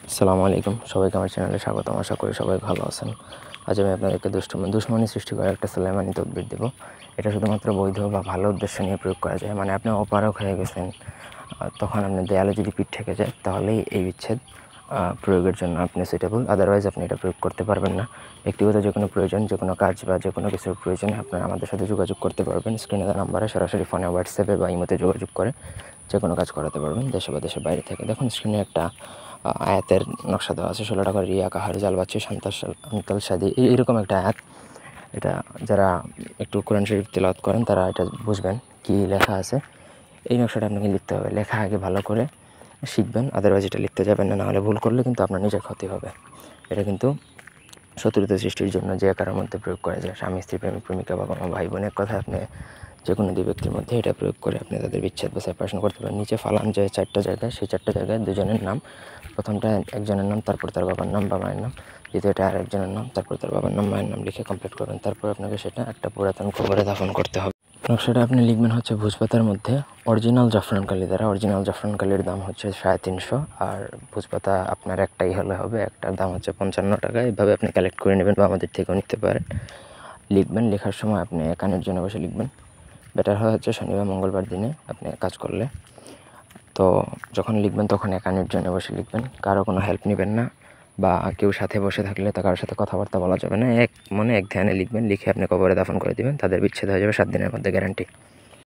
আসসালামু আলাইকুম, সবাইকে আমার চ্যানেলে স্বাগতম। আশা করি সবাই ভালো আছেন। আজ আমি আপনাদেরকে দুশ্মনী সৃষ্টি করার একটা সুলাইমানি তদবির দেব। এটা শুধুমাত্র বৈধ বা ভালো উদ্দেশ্য নিয়ে প্রয়োগ করা যায়। মানে আপনি অপারগ হয়ে গেছেন, তখন আপনার দেয়ালে যদি পিঠ ঠেকে যায় তাহলেই এই বিচ্ছেদ প্রয়োগের জন্য আপনি সুইটেবল। আদারওয়াইজ আপনি এটা প্রয়োগ করতে পারবেন না। ব্যক্তিগত যে কোনো প্রয়োজন, যে কোনো কাজ বা যে কোনো কিছুর প্রয়োজনে আপনারা আমাদের সাথে যোগাযোগ করতে পারবেন। স্ক্রিনে দেওয়া নাম্বারে সরাসরি ফোনে, হোয়াটসঅ্যাপে বা ইমোতে যোগাযোগ করে যে কোনো কাজ করাতে পারবেন, দেশে বা দেশের বাইরে থেকে। দেখুন স্ক্রিনে একটা আয়াতের নকশা দেওয়া আছে। 16 টাকার রিয়া কাহার জাল বাচ্চি সন্তাল সাদি, এইরকম একটা আয়াত। এটা যারা একটু কোরআন শরীফ তেলাওয়াত করেন তারা এটা বুঝবেন কী লেখা আছে। এই নকশাটা আপনাকে লিখতে হবে। লেখা আগে ভালো করে শিখবেন, আদারওয়াইজ এটা লিখতে যাবেন না। নাহলে ভুল করলে কিন্তু আপনার নিজের ক্ষতি হবে। এটা কিন্তু শত্রুতা সৃষ্টির জন্য যে কারোর মধ্যে প্রয়োগ করা যায়। স্বামী স্ত্রী, প্রেমিক প্রেমিকা, বাবা মা, ভাই বোনের কথা আপনি যে কোনো দুই ব্যক্তির মধ্যে এটা প্রয়োগ করে আপনি তাদের বিচ্ছেদ বা সেপারেশন করতে পারেন। নিচে ফালান যে 4টা জায়গায়, সেই 4টা জায়গায় দুজনের নাম, প্রথমটা একজনের নাম, তারপর তার বাবার নাম বা মায়ের নাম, দ্বিতীয়টা আরেকজনের নাম, তারপর তার বাবার নাম মায়ের নাম লিখে কমপ্লিট করবেন। তারপর আপনাকে সেটা একটা পুরাতন কবরে দাফন করতে হবে। নকশাটা আপনি লিখবেন হচ্ছে ভোজপাতার মধ্যে অরিজিনাল জাফরান কালি দ্বারা। অরিজিনাল জাফরান কালির দাম হচ্ছে 350, আর ভোজপাতা আপনার একটাই হলে হবে। একটার দাম হচ্ছে 55 টাকা। এভাবে আপনি কালেক্ট করে নেবেন বা আমাদের থেকেও নিতে পারেন। লিখবেন, লেখার সময় আপনি একানের জন্য বসে লিখবেন। বেটার হয় হচ্ছে শনিবার মঙ্গলবার দিনে আপনি কাজ করলে। তো যখন লিখবেন তখন একানের জন্য বসে লিখবেন, কারো কোনো হেল্প নেবেন না, বা কেউ সাথে বসে থাকলে তা কারোর সাথে কথাবার্তা বলা যাবে না। এক মনে এক ধ্যানে লিখবেন, লিখে আপনি কবরে দাফন করে দেবেন। তাদের বিচ্ছেদ হয়ে যাবে 7 দিনের মধ্যে, গ্যারান্টি।